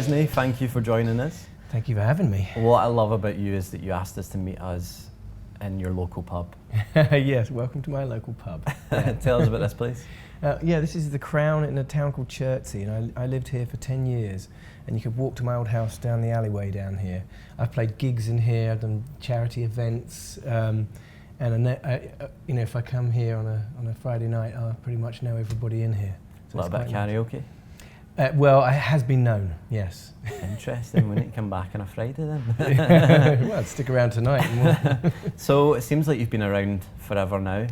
Chesney, thank you for joining us. Thank you for having me. What I love about you is that you asked us to meet us in your local pub. Yes, welcome to my local pub. Tell us about this place. Yeah, this is the Crown in a town called Chertsey, and I lived here for 10 years, and you could walk to my old house down the alleyway down here. I've played gigs in here, I've done charity events, and if I come here on a Friday night, I pretty much know everybody in here. So a little bit of karaoke? Well, it has been known, yes. Interesting. We need to come back on a Friday then. Well, stick around tonight. So it seems like you've been around forever now.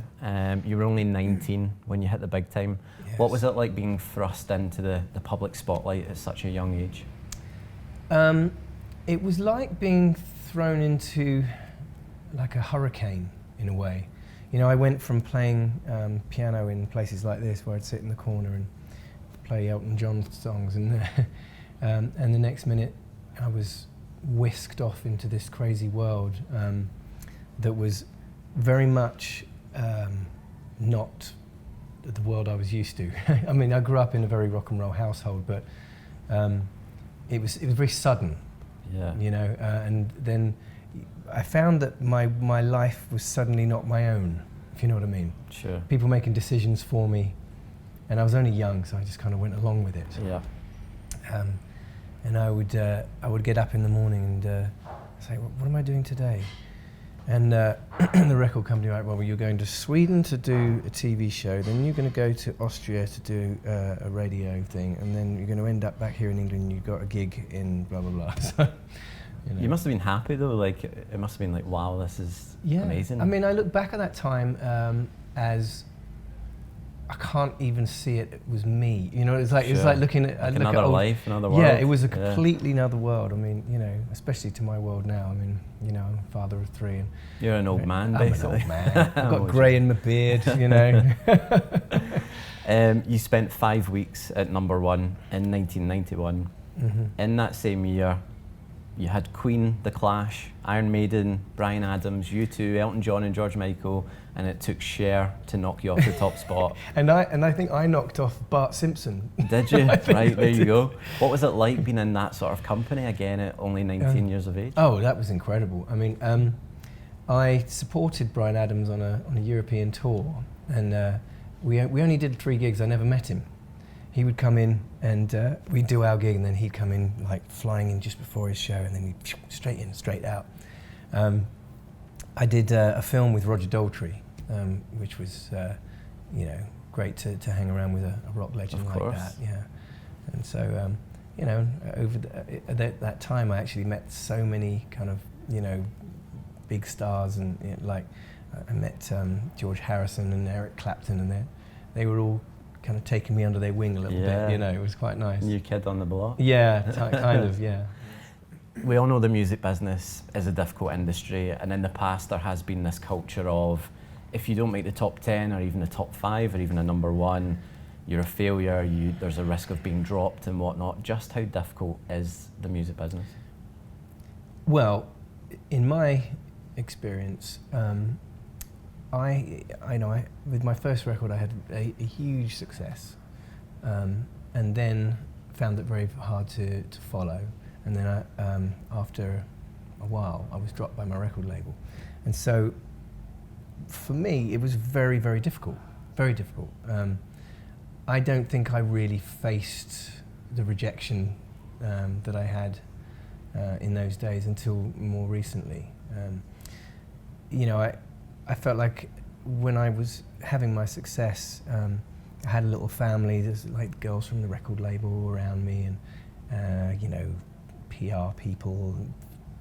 You were only 19 when you hit the big time. Yes. What was it like being thrust into the public spotlight at such a young age? It was like being thrown into like a hurricane in a way. You know, I went from playing piano in places like this where I'd sit in the corner and play Elton John songs, and the next minute I was whisked off into this crazy world that was very much not the world I was used to. I mean, I grew up in a very rock and roll household, but it was very sudden. Yeah. You know, and then I found that my life was suddenly not my own, if you know what I mean. Sure. People making decisions for me. And I was only young, so I just kind of went along with it. Yeah. And I would get up in the morning and say, what am I doing today? And the record company were like, well, you're going to Sweden to do a TV show, then you're going to go to Austria to do a radio thing, and then you're going to end up back here in England and you've got a gig in blah, blah, blah. So, you must have been happy though, like it must have been like, wow, this is amazing. I mean, I look back at that time as I can't even see it was me. You know, it's like looking at like another life, another world. Yeah, it was a completely another world. I mean, you know, especially to my world now. I mean, you know, I'm a father of 3, and you're an old man, I'm basically. an old man. I've got grey in my beard. You know. You spent 5 weeks at number 1 in 1991. Mm-hmm. In that same year, you had Queen, The Clash, Iron Maiden, Bryan Adams, U2, Elton John and George Michael, and it took Cher to knock you off the top spot. And I think I knocked off Bart Simpson. Did you? Right, there you go. What was it like being in that sort of company again at only 19 years of age? Oh, that was incredible. I mean, I supported Bryan Adams on a European tour, and we only did 3 gigs. I never met him. He would come in and we'd do our gig, and then he'd come in like flying in just before his show, and then he'd straight in, straight out. I did a film with Roger Daltrey, which was, you know, great to hang around with a rock legend like that. Yeah, and so you know, over that time, I actually met so many kind of, you know, big stars, and you know, like I met George Harrison and Eric Clapton, and they were all kind of taking me under their wing a little bit. You know, it was quite nice. New kid on the block. Yeah, kind of. Yeah. We all know the music business is a difficult industry, and in the past there has been this culture of if you don't make the top 10 or even the top 5 or even a number 1, you're a failure, there's a risk of being dropped and whatnot. Just how difficult is the music business? Well, in my experience, with my first record I had a huge success, and then found it very hard to follow. And then after a while, I was dropped by my record label. And so, for me, it was very, very difficult, very difficult. I don't think I really faced the rejection that I had in those days until more recently. You know, I felt like when I was having my success, I had a little family. There's like girls from the record label around me, and you know, PR people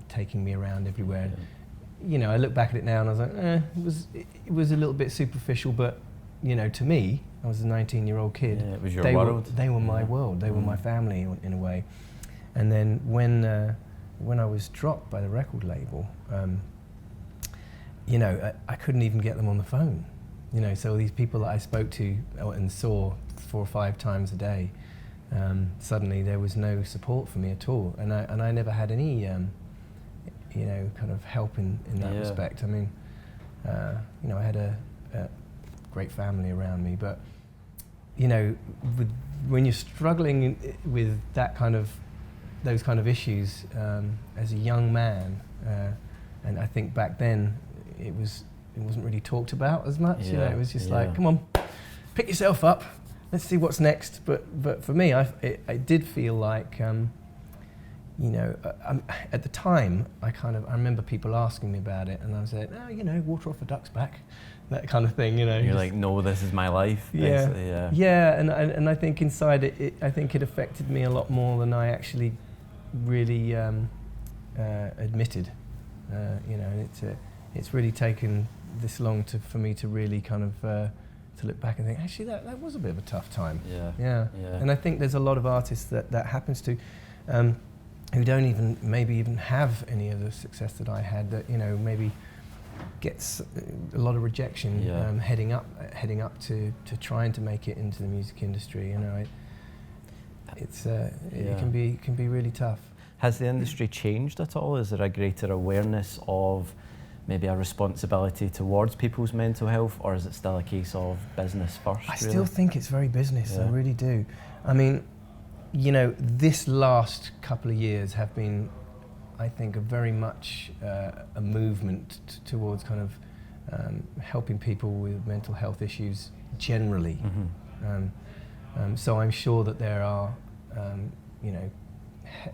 taking me around everywhere. Yeah. You know, I look back at it now and I was like, it was a little bit superficial, but you know, to me, I was a 19-year-old kid. Yeah, it was your world. They were my world. They were my family in a way. And then when I was dropped by the record label, you know, I couldn't even get them on the phone. You know, so these people that I spoke to and saw 4 or 5 times a day, suddenly there was no support for me at all, and I never had any, you know, kind of help in that respect. I mean, you know, I had a great family around me, but you know, when you're struggling with that kind of those kind of issues as a young man, and I think back then it wasn't really talked about as much. You know, it was just like, come on, pick yourself up, let's see what's next. But for me, I did feel like, you know, at the time, I remember people asking me about it, and I said, oh, you know, water off a duck's back, that kind of thing, you know. You're like, no, this is my life, basically. Yeah, and I think inside I think it affected me a lot more than I actually really admitted. You know, and it's really taken this long for me to really kind of to look back and think, actually, that was a bit of a tough time. Yeah. And I think there's a lot of artists that happens to, who don't maybe even have any of the success that I had. That, you know, maybe gets a lot of rejection heading up to trying to make it into the music industry. You know, it can be really tough. Has the industry changed at all? Is there a greater awareness of maybe a responsibility towards people's mental health, or is it still a case of business first? I still think it's very business. I really do. I mean, you know, this last couple of years have been, I think, a very much a movement towards kind of helping people with mental health issues generally. So I'm sure that there are, you know,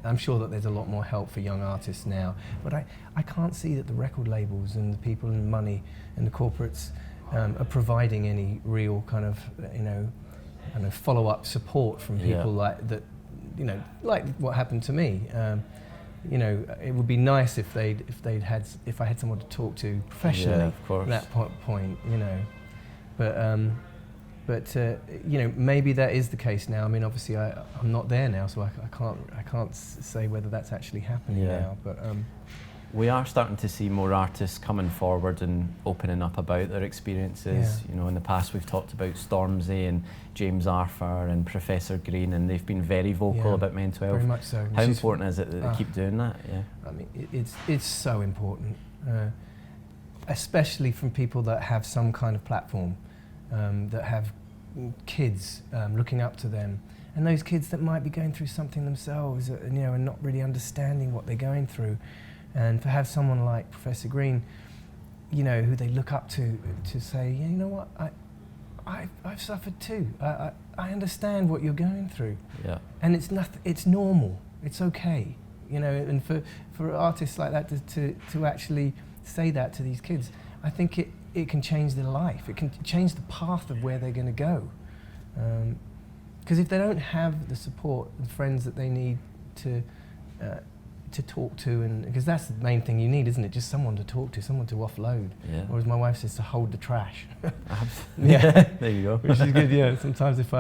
I'm sure that there's a lot more help for young artists now, but I can't see that the record labels and the people in money and the corporates are providing any real kind of, you know, follow-up support from people like that, you know, like what happened to me. You know, it would be nice if I had someone to talk to professionally at that point, you know. But you know, maybe that is the case now. I mean, obviously, I'm not there now, so I can't say whether that's actually happening now. But we are starting to see more artists coming forward and opening up about their experiences. You know, in the past we've talked about Stormzy and James Arthur and Professor Green, and they've been very vocal about mental health. Very much so. How important is it that they keep doing that? I mean, it's so important, especially from people that have some kind of platform. That have kids looking up to them, and those kids that might be going through something themselves, you know, and not really understanding what they're going through, and to have someone like Professor Green, you know, who they look up to say, yeah, you know what, I've suffered too. I understand what you're going through, and it's nothing. It's normal. It's okay, you know. And for artists like that to actually say that to these kids, I think it can change their life. It can change the path of where they're going to go. Because if they don't have the support and friends that they need to talk to, and because that's the main thing you need, isn't it? Just someone to talk to, someone to offload. Or as my wife says, to hold the trash. There you go. Which is good. Yeah. Sometimes if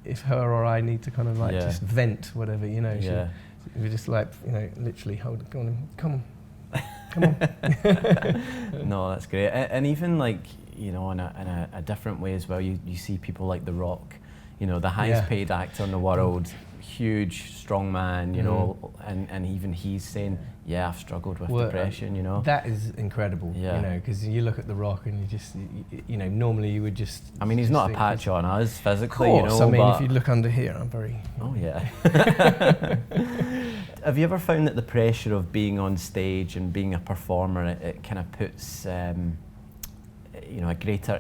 if her or I need to kind of like just vent whatever, you know, we're just like, you know, literally hold. Come on. No, that's great. And even like, you know, in a different way as well, you see people like The Rock, you know, the highest paid actor in the world, huge, strong man, you know, and even he's saying, I've struggled with depression, you know. That is incredible, you know, because you look at The Rock and you just, you know, normally you would just... I mean, he's not a patch on us physically, you know. I mean, if you look under here, I'm very... Oh, yeah. Have you ever found that the pressure of being on stage and being a performer, it kind of puts, you know, a greater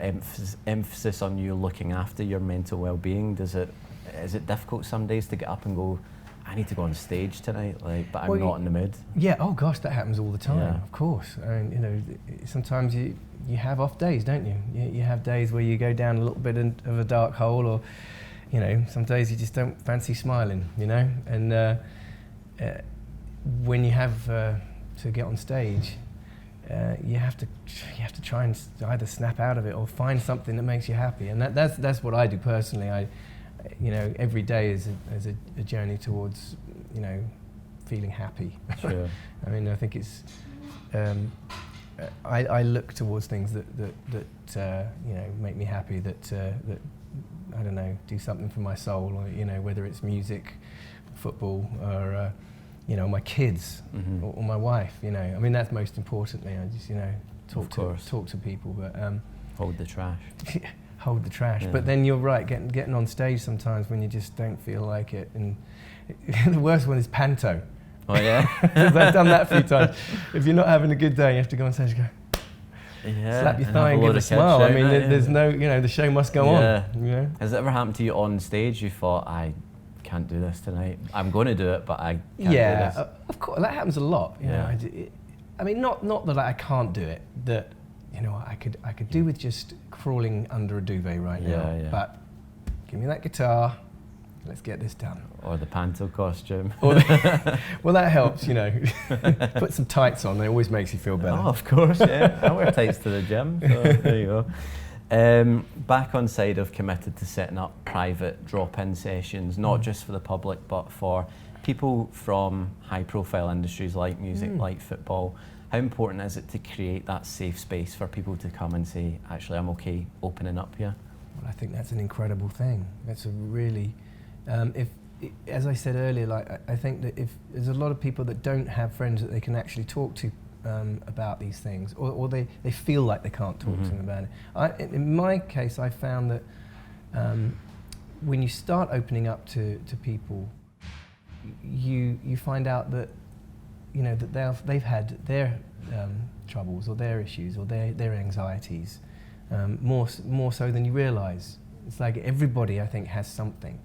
emphasis on you looking after your mental well-being? Is it difficult some days to get up and go, I need to go on stage tonight, like, but I'm not in the mood? Yeah. Oh gosh, that happens all the time. Of course. I mean, you know, sometimes you have off days, don't you? You have days where you go down a little bit of a dark hole, or, you know, some days you just don't fancy smiling, you know, and. When you have to get on stage, you have to try and either snap out of it or find something that makes you happy, and that's what I do personally. You know, every day is a journey towards, you know, feeling happy. Sure. I mean, I think it's. I look towards things that you know, make me happy. That I don't know, do something for my soul, or, you know, whether it's music, football, or you know, my kids, or my wife. You know, I mean, that's most importantly. I just, you know, talk to people, but hold the trash. Hold the trash. But then you're right, getting on stage sometimes when you just don't feel like it, and The worst one is panto. Oh yeah. I've done that a few times. If you're not having a good day, you have to go on stage and go, slap your thigh and give a smile. I mean, there's no, the show must go on. Has it ever happened to you on stage? You thought, I can't do this tonight. I'm going to do it, but I can't do this. Of course, that happens a lot. You know, I mean, not that I can't do it. That I could do with just crawling under a duvet right now. But give me that guitar. Let's get this done. Or the panto costume. Well, that helps, Put some tights on, it always makes you feel better. Oh, of course, yeah. I wear tights to the gym, so there you go. Back Onside have committed to setting up private drop-in sessions, not just for the public, but for people from high-profile industries like music, like football. How important is it to create that safe space for people to come and say, actually, I'm okay opening up here? Well, I think that's an incredible thing. That's a really... as I said earlier, I think that if there's a lot of people that don't have friends that they can actually talk to about these things, or they feel like they can't talk to them about it. In my case, I found that when you start opening up to people, you find out that that they've had their troubles or their issues or their anxieties more so than you realise. It's like everybody, I think, has something.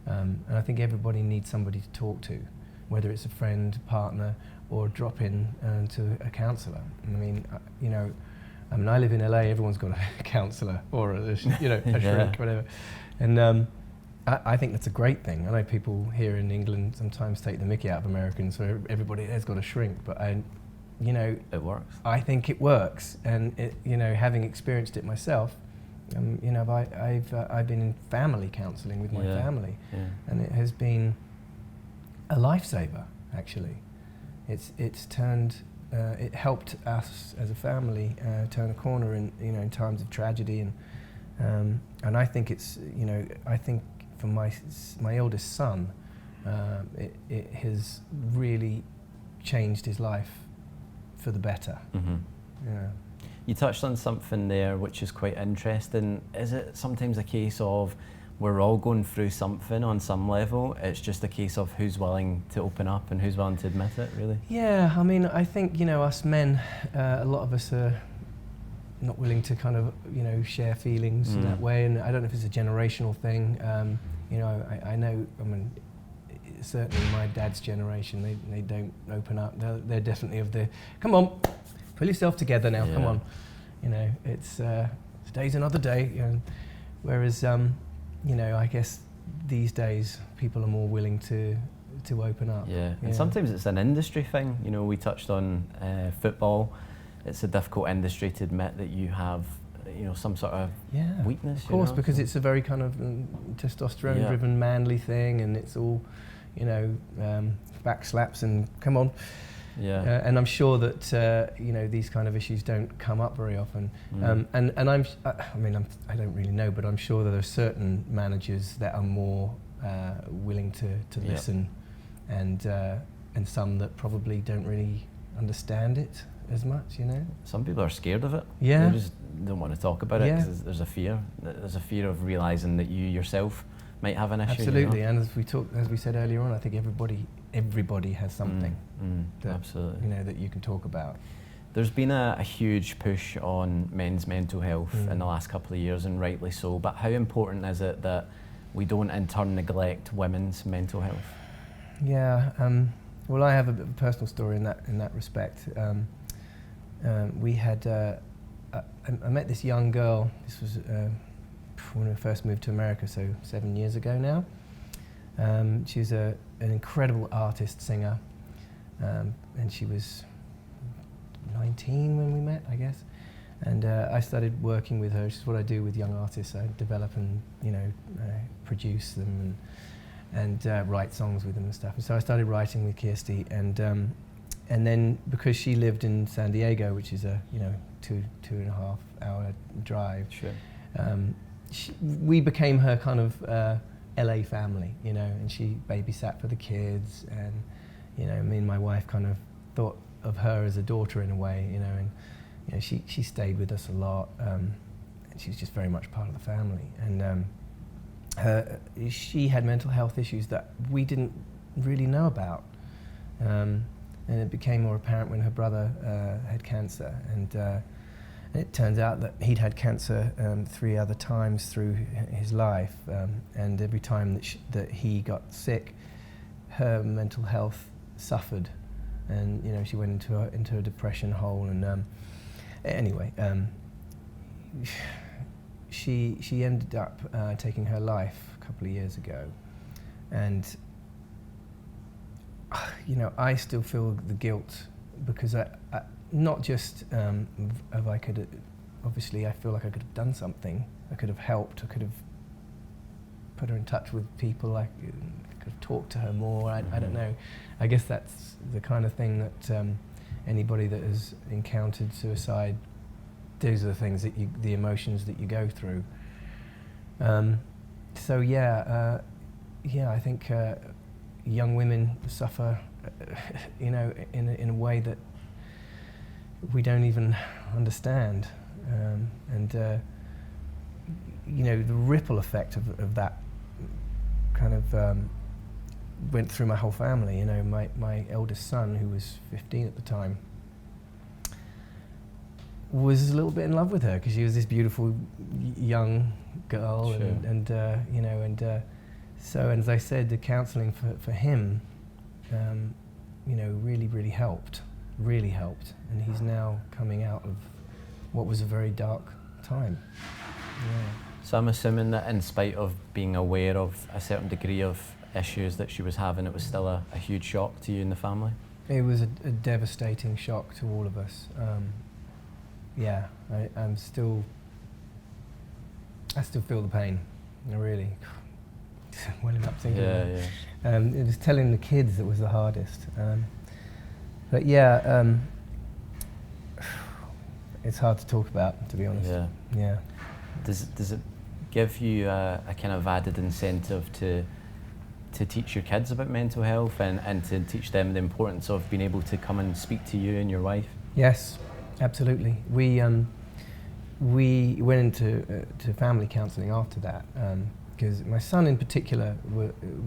And I think everybody needs somebody to talk to, whether it's a friend, partner, or drop in to a counsellor. I mean, I live in LA. Everyone's got a counsellor or a shrink, whatever. And I think that's a great thing. I know people here in England sometimes take the mickey out of Americans, so everybody has got a shrink. But it works. I think it works, and having experienced it myself. I've been in family counselling with my family, and it has been a lifesaver. Actually, it's turned. It helped us as a family turn a corner in times of tragedy, and I think it's I think for my eldest son, it has really changed his life for the better. Yeah. You touched on something there which is quite interesting. Is it sometimes a case of we're all going through something on some level, it's just a case of who's willing to open up and who's willing to admit it, really? Yeah, I mean, I think, us men, a lot of us are not willing to kind of, share feelings in that way, and I don't know if it's a generational thing. I know, certainly my dad's generation, they don't open up. They're definitely of the, come on, pull yourself together now, come on. It's today's another day. Whereas, I guess these days people are more willing to open up. Yeah, and sometimes it's an industry thing. We touched on football. It's a difficult industry to admit that you have, some sort of weakness. Of course, because it's a very kind of testosterone-driven, manly thing, and it's all, back slaps and come on. Yeah, and I'm sure that these kind of issues don't come up very often. And I don't really know, but I'm sure that there are certain managers that are more willing to listen, and some that probably don't really understand it as much. Some people are scared of it. Yeah, they just don't want to talk about it because there's a fear. There's a fear of realising that you yourself might have an issue. Absolutely, and as we said earlier on, I think everybody has something that, absolutely, that you can talk about. There's been a huge push on men's mental health in the last couple of years, and rightly so, but how important is it that we don't in turn neglect women's mental health? Yeah, well, I have a bit of a personal story in that respect. We had, I met this young girl. This was when we first moved to America, so 7 years ago now. She's an incredible artist, singer, and she was 19 when we met, I guess. And I started working with her, which is what I do with young artists. I develop and produce them and write songs with them and stuff. And so I started writing with Kirsty, and then because she lived in San Diego, which is a 2.5 hour drive. Sure. We became her kind of LA family, and she babysat for the kids, and me and my wife kind of thought of her as a daughter in a way, and she stayed with us a lot, and she was just very much part of the family. And she had mental health issues that we didn't really know about. And it became more apparent when her brother had cancer, and it turns out that he'd had cancer 3 other times through his life, and every time that he got sick, her mental health suffered, and she went into a depression hole. And anyway, she ended up taking her life a couple of years ago, and I still feel the guilt, because I not just of I could, obviously I feel like I could have done something. I could have helped. I could have put her in touch with people. I could have talked to her more. I don't know. I guess that's the kind of thing that anybody that has encountered suicide, those are the things that the emotions that you go through. So I think young women suffer, in a way that we don't even understand, and the ripple effect of that kind of went through my whole family. My eldest son, who was 15 at the time, was a little bit in love with her because she was this beautiful young girl. Sure. So as I said, the counselling for him, really helped. Really helped, and he's now coming out of what was a very dark time. Yeah. So I'm assuming that in spite of being aware of a certain degree of issues that she was having, it was still a huge shock to you and the family? It was a devastating shock to all of us. I still feel the pain, really. Welling up thinking about it. It was telling the kids that was the hardest. But it's hard to talk about, to be honest. Yeah. Does it give you a kind of added incentive to teach your kids about mental health and to teach them the importance of being able to come and speak to you and your wife? Yes, absolutely. We went into family counselling after that, because my son in particular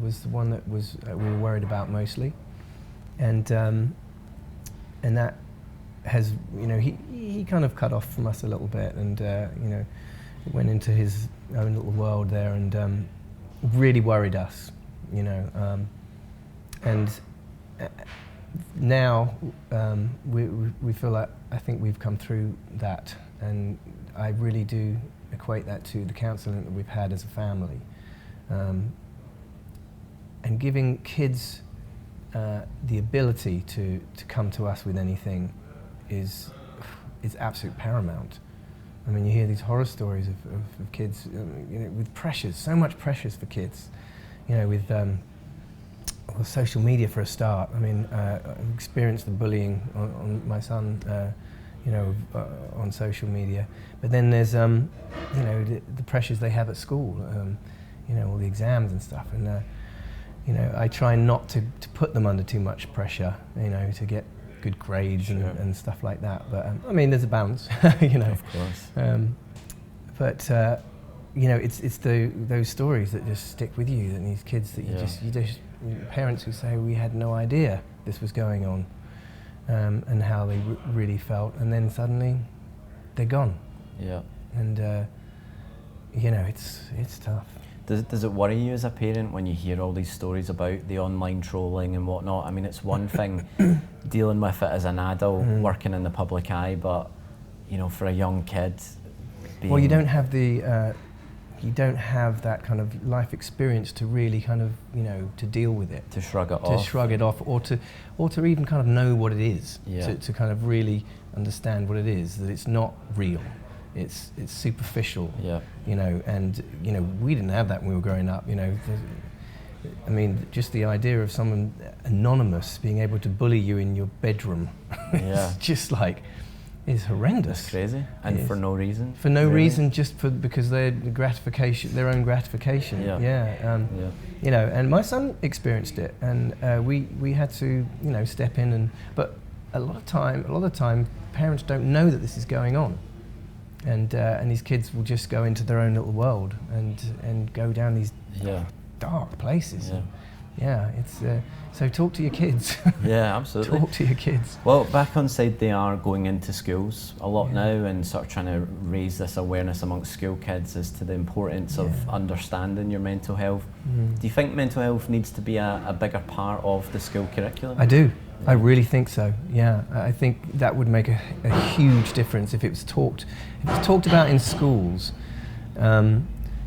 was the one that we were worried about mostly, and that has, he kind of cut off from us a little bit, and went into his own little world there, and really worried us, and now we feel like, I think we've come through that, and I really do equate that to the counselling that we've had as a family, and giving kids the ability to come to us with anything is absolute paramount. I mean, you hear these horror stories of kids, with pressures, so much pressures for kids, with social media for a start. I mean, I've experienced the bullying on my son, on social media. But then there's, the pressures they have at school, all the exams and stuff. And, I try not to put them under too much pressure, to get good grades and stuff like that. But I mean, there's a balance, Of course. But it's those stories that just stick with you. That these kids that you just parents who say, we had no idea this was going on, and how they really felt, and then suddenly they're gone. Yeah. And it's tough. Does it worry you as a parent when you hear all these stories about the online trolling and whatnot? I mean, it's one thing dealing with it as an adult, working in the public eye, but for a young kid, well, you don't have that kind of life experience to really kind of to deal with it, to shrug it off, or to even kind of know what it is, yeah. to kind of really understand what it is, that it's not real. It's superficial, yeah. And we didn't have that when we were growing up. I mean, just the idea of someone anonymous being able to bully you in your bedroom, yeah. it's just like, it's horrendous. It's crazy, and for no reason. For no reason, just because their own gratification. Yeah. And my son experienced it, and we had to step in, but a lot of time parents don't know that this is going on. And these kids will just go into their own little world and go down these dark places. Yeah. Yeah, it's so talk to your kids. Yeah, absolutely. Talk to your kids. Well, Back Onside, they are going into schools a lot Yeah. now and sort of trying to raise this awareness amongst school kids as to the importance of Yeah. understanding your mental health. Do you think mental health needs to be a bigger part of the school curriculum? I do. I really think so. Yeah, I think that would make a huge difference if it was talked about in schools.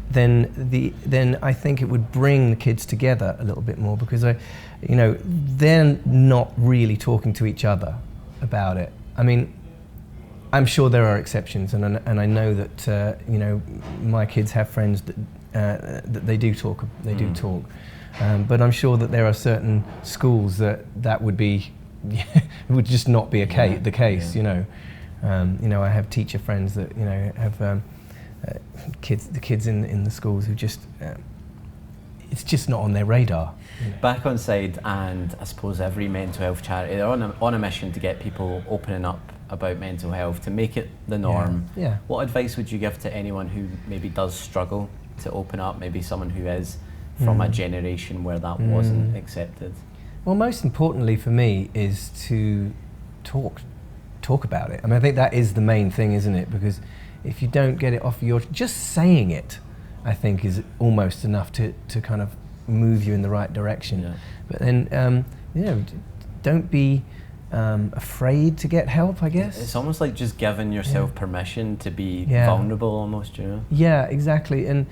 Then I think it would bring the kids together a little bit more, because they're not really talking to each other about it. I mean, I'm sure there are exceptions, and I know that my kids have friends that they do talk. They do talk, but I'm sure that there are certain schools that would be would just not be the case. Yeah. I have teacher friends that have. The kids in the schools who just it's just not on their radar. Back Onside, and I suppose every mental health charity, they're on a mission to get people opening up about mental health, to make it the norm. Yeah. What advice would you give to anyone who maybe does struggle to open up, maybe someone who is from a generation where that wasn't accepted? Well, most importantly for me is to talk about it. I mean, I think that is the main thing, isn't it? Because if you don't get it off just saying it, I think, is almost enough to kind of move you in the right direction. Yeah. But then, don't be afraid to get help, I guess. It's almost like just giving yourself permission to be vulnerable, almost, Yeah, exactly. And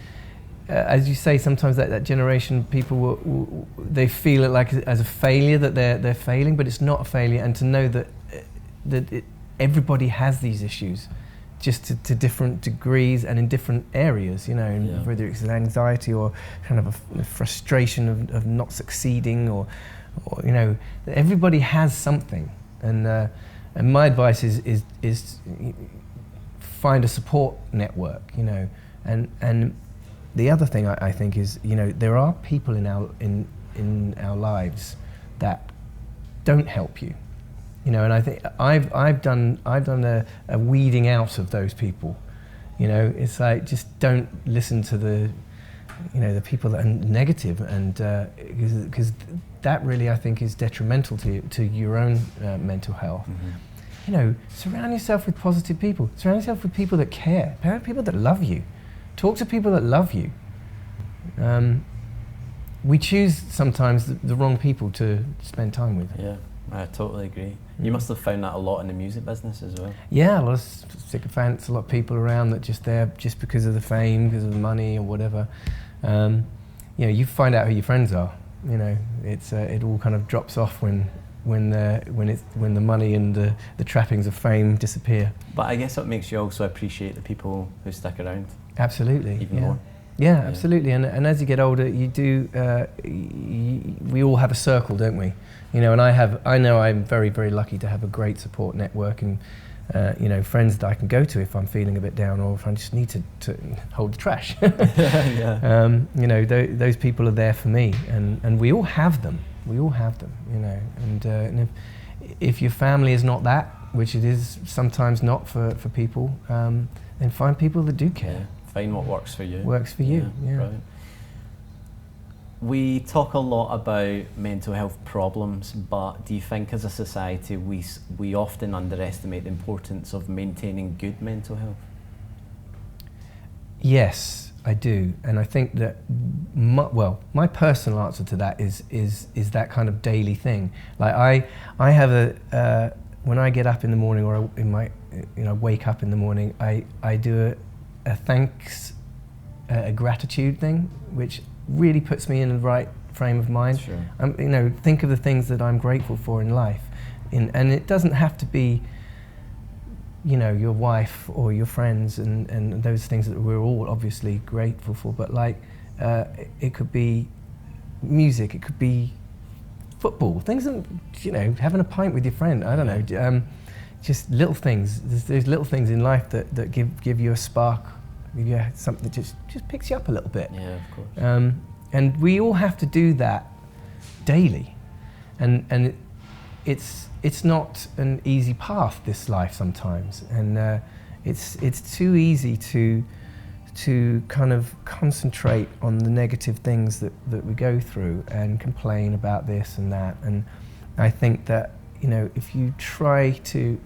as you say, sometimes that generation, people they feel it like as a failure, that they're failing, but it's not a failure. And to know that everybody has these issues, just to different degrees and in different areas, whether it's anxiety or kind of a frustration of not succeeding, or everybody has something. And my advice is find a support network, and the other thing I think is, there are people in our lives that don't help you. And I think I've done a weeding out of those people. It's like, just don't listen to the people that are negative, and because that really, I think, is detrimental to your own mental health. Surround yourself with positive people. Surround yourself with people that care. People that love you. Talk to people that love you. We choose sometimes the wrong people to spend time with. Yeah, I totally agree. You must have found that a lot in the music business as well. Yeah, a lot of sycophants, a lot of people around that just there just because of the fame, because of the money or whatever. You find out who your friends are. It all kind of drops off when the money and the trappings of fame disappear. But I guess it makes you also appreciate the people who stick around. Absolutely. Even more. Yeah, absolutely. And as you get older, you do. We all have a circle, don't we? And I know I'm very, very lucky to have a great support network, and friends that I can go to if I'm feeling a bit down, or if I just need to hold the trash. Those people are there for me, and we all have them. We all have them. And if your family is not that, which it is sometimes not for people, then find people that do care. Yeah. Find what works for you. Works for you. Yeah. Brilliant. We talk a lot about mental health problems, but do you think as a society we often underestimate the importance of maintaining good mental health? Yes, I do, and I think that my personal answer to that is that kind of daily thing. Like I have when I get up in the morning, or wake up in the morning, I do a thanks, a gratitude thing, which really puts me in the right frame of mind. Sure. Think of the things that I'm grateful for in life, and it doesn't have to be, your wife or your friends and those things that we're all obviously grateful for. But it could be music, it could be football, things that having a pint with your friend. I don't know. Just little things. There's little things in life that give you a spark, give you something that just picks you up a little bit. Yeah, of course. And we all have to do that daily, and it's not an easy path, this life, sometimes, and it's too easy to to kind of concentrate on the negative things that we go through and complain about this and that. And I think that, you know, if you try to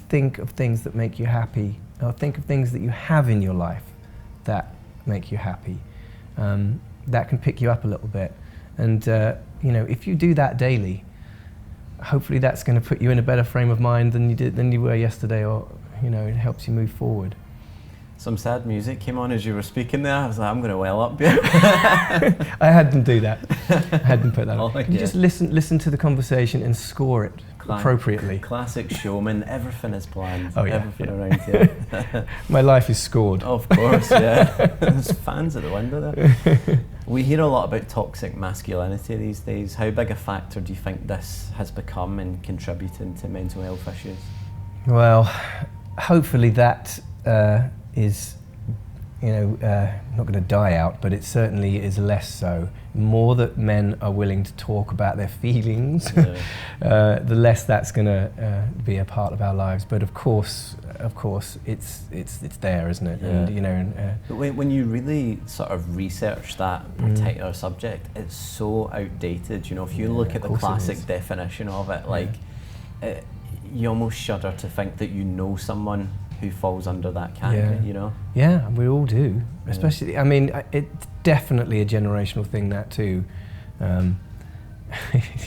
think of things that make you happy, or think of things that you have in your life that make you happy, that can pick you up a little bit. And you know, if you do that daily, hopefully that's going to put you in a better frame of mind than you were yesterday, or, you know, it helps you move forward. Some sad music came on as you were speaking there. I was like, I'm going to well up here. I had them do that. I had them put that on. Like, you just listen to the conversation and score it appropriately. Classic showman. Everything is planned. Oh, yeah, everything around here. My life is scored. Of course, yeah. There's fans at the window there. We hear a lot about toxic masculinity these days. How big a factor do you think this has become in contributing to mental health issues? Well, hopefully that is, you know, not going to die out, but it certainly is less so. More that men are willing to talk about their feelings, the less that's going to be a part of our lives. But of course, it's there, isn't it? Yeah. And, you know, but when you really sort of research that particular subject, it's so outdated. You know, if you look at the classic definition of it, like, you almost shudder to think that you know someone who falls under that category, you know? Yeah, we all do. Especially, I mean, it's definitely a generational thing, that too.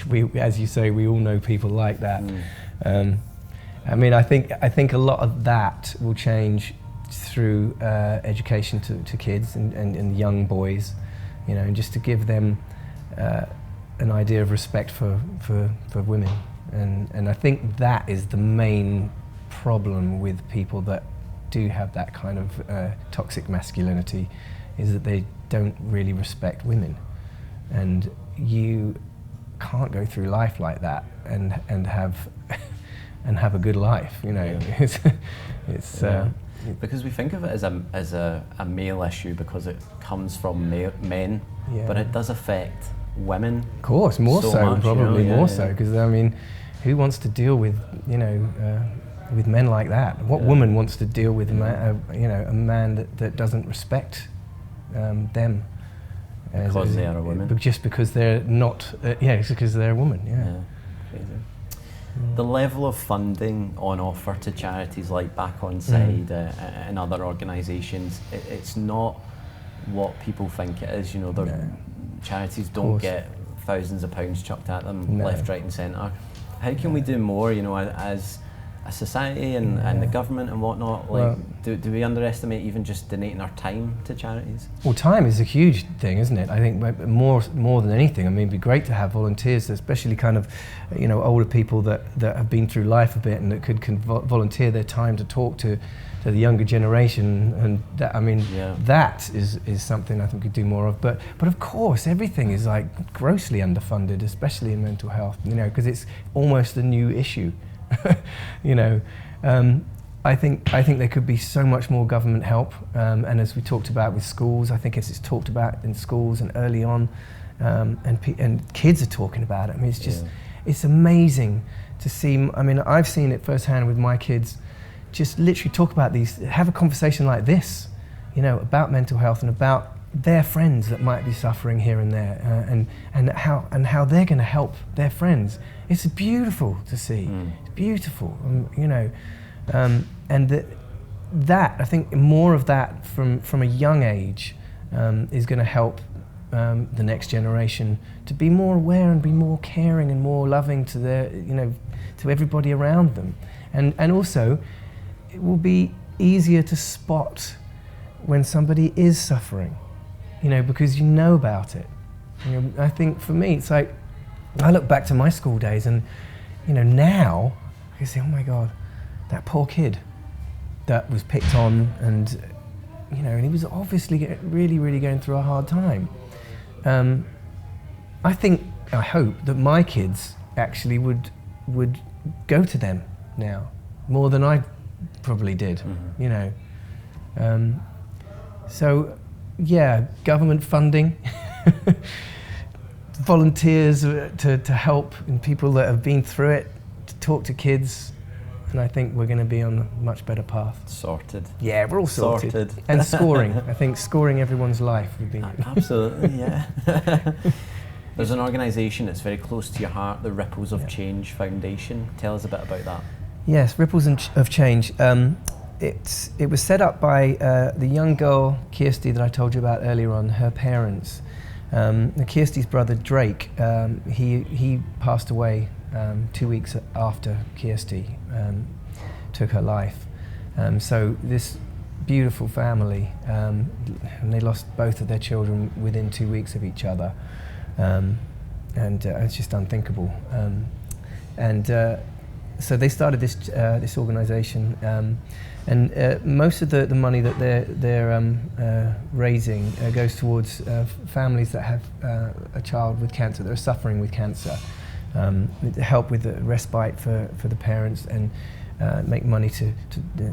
We, as you say, we all know people like that. I mean, I think a lot of that will change through education to kids and young boys, you know, and just to give them an idea of respect for women. And I think that is the main problem with people that do have that kind of toxic masculinity, is that they don't really respect women. And you can't go through life like that and have a good life, you know. It's because we think of it as a male issue because it comes from men, but it does affect women. Of course, more so much, probably, you know? More so, because I mean, who wants to deal with, you know, with men like that? What woman wants to deal with a man that doesn't respect them? Because they are a woman. Just because they're not, it's because they're a woman, Crazy. The level of funding on offer to charities like Back Onside and other organisations, it's not what people think it is. You know, charities don't get thousands of pounds chucked at them left, right and centre. How can we do more, you know, as a society and the government and whatnot? Like, do we underestimate even just donating our time to charities? Well, time is a huge thing, isn't it? I think more than anything. I mean, it'd be great to have volunteers, especially kind of, you know, older people that have been through life a bit and that could volunteer their time to talk to the younger generation. And that, I mean, that is something I think we could do more of. But of course, everything is like grossly underfunded, especially in mental health. You know, because it's almost a new issue. You know, I think there could be so much more government help, and as we talked about with schools, I think as it's talked about in schools and early on, and kids are talking about it. I mean, it's just it's amazing to see. I mean, I've seen it firsthand with my kids. Just literally talk about these, have a conversation like this, you know, about mental health and about their friends that might be suffering here and there, and how they're going to help their friends. It's beautiful to see. It's beautiful, you know, and that I think more of that from a young age is going to help the next generation to be more aware and be more caring and more loving to their, you know, to everybody around them, and also it will be easier to spot when somebody is suffering, you know, because you know about it. You know, I think for me, it's like, I look back to my school days and, you know, now I can say, oh my God, that poor kid that was picked on and, you know, and he was obviously really going through a hard time. I hope that my kids actually would go to them now, more than I probably did, you know. So, yeah, government funding, volunteers to help, and people that have been through it, to talk to kids. and I think we're going to be on a much better path. Sorted. Yeah, we're all sorted. And scoring. I think scoring everyone's life would be... Absolutely, yeah. There's an organisation that's very close to your heart, the Ripples of Change Foundation. Tell us a bit about that. Yes, Ripples of Change. It was set up by the young girl, Kirsty, that I told you about earlier on, her parents. Kirsty's brother, Drake, he passed away 2 weeks after Kirsty took her life. So this beautiful family, and they lost both of their children within 2 weeks of each other. And it's just unthinkable. So they started this organisation, and most of the money that they're raising goes towards families that have a child with cancer, that are suffering with cancer. Help with the respite for the parents, and make money to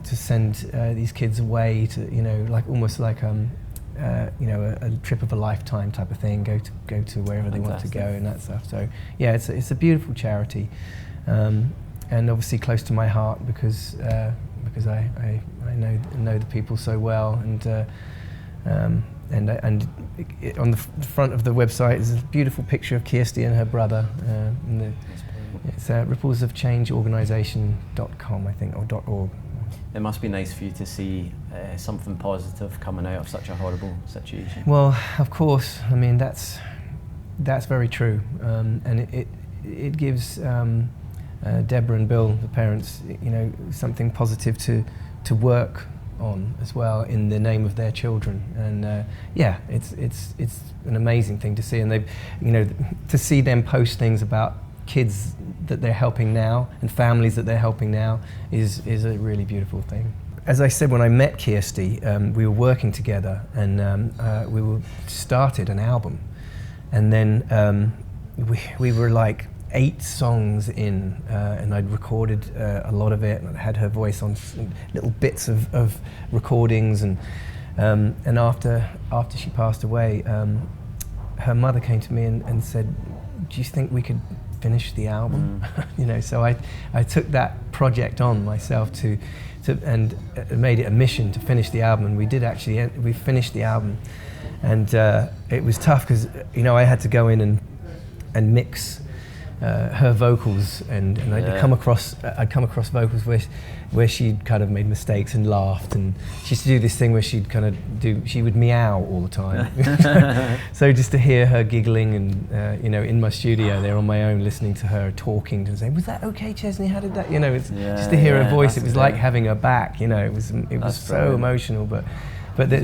send these kids away to, like almost like a trip of a lifetime type of thing. Go to wherever they want to go and that stuff. So yeah, it's a beautiful charity, and obviously close to my heart because I know the people so well, and on the front of the website is a beautiful picture of Kirsty and her brother. It's ripplesofchangeorganisation.com, I think, or .org. It must be nice for you to see something positive coming out of such a horrible situation. Well, of course. I mean, that's very true, and it gives Deborah and Bill, the parents, something positive to work on as well in the name of their children. And yeah, it's an amazing thing to see, and they've, to see them post things about kids that they're helping now and families that they're helping now is a really beautiful thing. As I said, when I met Kirsty, we were working together, and we started an album, and then we were like 8 songs in, and I'd recorded a lot of it, and I had her voice on little bits of recordings, and after she passed away, her mother came to me and said, "Do you think we could finish the album?" So I took that project on myself and made it a mission to finish the album, and we did actually. We finished the album, and it was tough because I had to go in and mix her vocals, and I'd come across vocals where she'd kind of made mistakes and laughed, and she used to do this thing where she would meow all the time. So just to hear her giggling, and in my studio there on my own, listening to her talking and saying, "Was that okay, Chesney? How did that?" Just to hear her voice, it was like having her back. It was so emotional,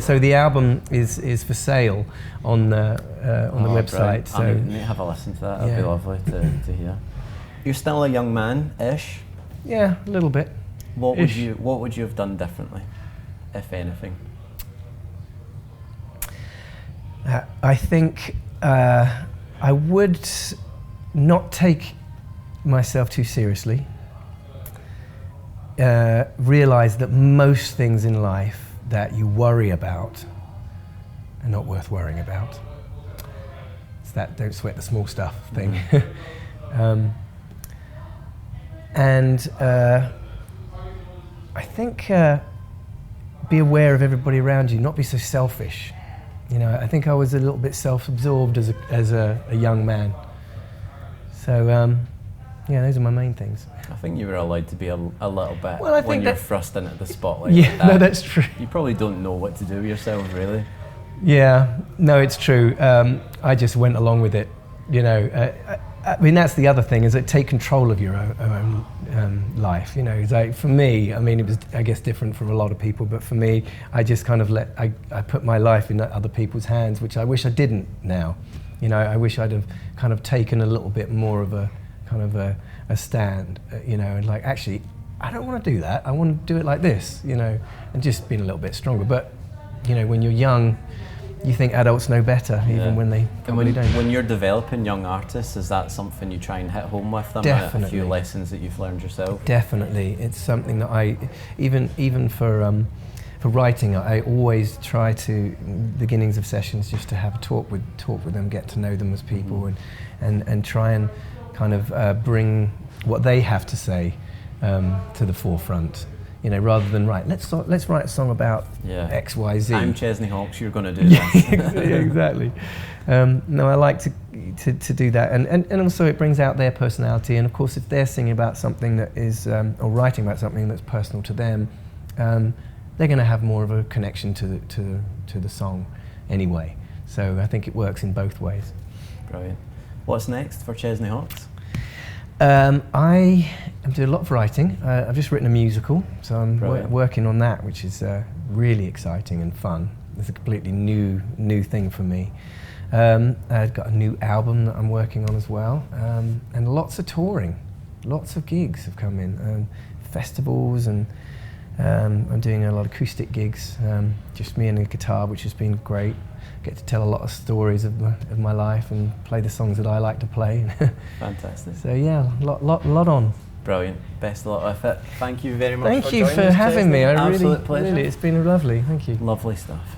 so the album is for sale on the website. Brilliant. So I need to have a listen to that. It'd be lovely to hear. You're still a young man-ish. Yeah, a little bit. What would you have done differently, if anything? I think I would not take myself too seriously. Realize that most things in life that you worry about are not worth worrying about. It's that don't sweat the small stuff thing. I think be aware of everybody around you, not be so selfish. I think I was a little bit self-absorbed as a young man. So those are my main things. I think you were allowed to be a little bit when you're thrust into the spotlight. Yeah, no, that's true. You probably don't know what to do yourself, really. Yeah, no, it's true. I just went along with it. I mean, that's the other thing, is that take control of your own life. It's like, for me, I mean, it was, I guess, different from a lot of people, but for me, I just kind of I put my life in other people's hands, which I wish I didn't now. I wish I'd have kind of taken a little bit more of a kind of a stand, and like, actually, I don't want to do that. I want to do it like this, and just being a little bit stronger. But, when you're young, you think adults know better, even when they probably don't. When you're developing young artists, is that something you try and hit home with them? Definitely. A few lessons that you've learned yourself? Definitely. It's something that I, even for writing, I always try to, beginnings of sessions, just to have a talk with them, get to know them as people, and try and kind of bring what they have to say to the forefront. You know, rather than let's write a song about X, Y, Z. I'm Chesney Hawkes. You're going to do this. Yeah, exactly. No, I like to do that, and also it brings out their personality. And of course, if they're singing about something that is, or writing about something that's personal to them, they're going to have more of a connection to the song, anyway. So I think it works in both ways. Brilliant. What's next for Chesney Hawkes? I am doing a lot of writing. I've just written a musical, so I'm working on that, which is really exciting and fun. It's a completely new thing for me. I've got a new album that I'm working on as well, and lots of touring. Lots of gigs have come in, festivals, and I'm doing a lot of acoustic gigs, just me and a guitar, which has been great. Get to tell a lot of stories of my life and play the songs that I like to play. Fantastic. So yeah, lot on. Brilliant. Best of luck with it. Thank you very much. Thank you for having me. Absolute pleasure. Really, it's been lovely. Thank you. Lovely stuff.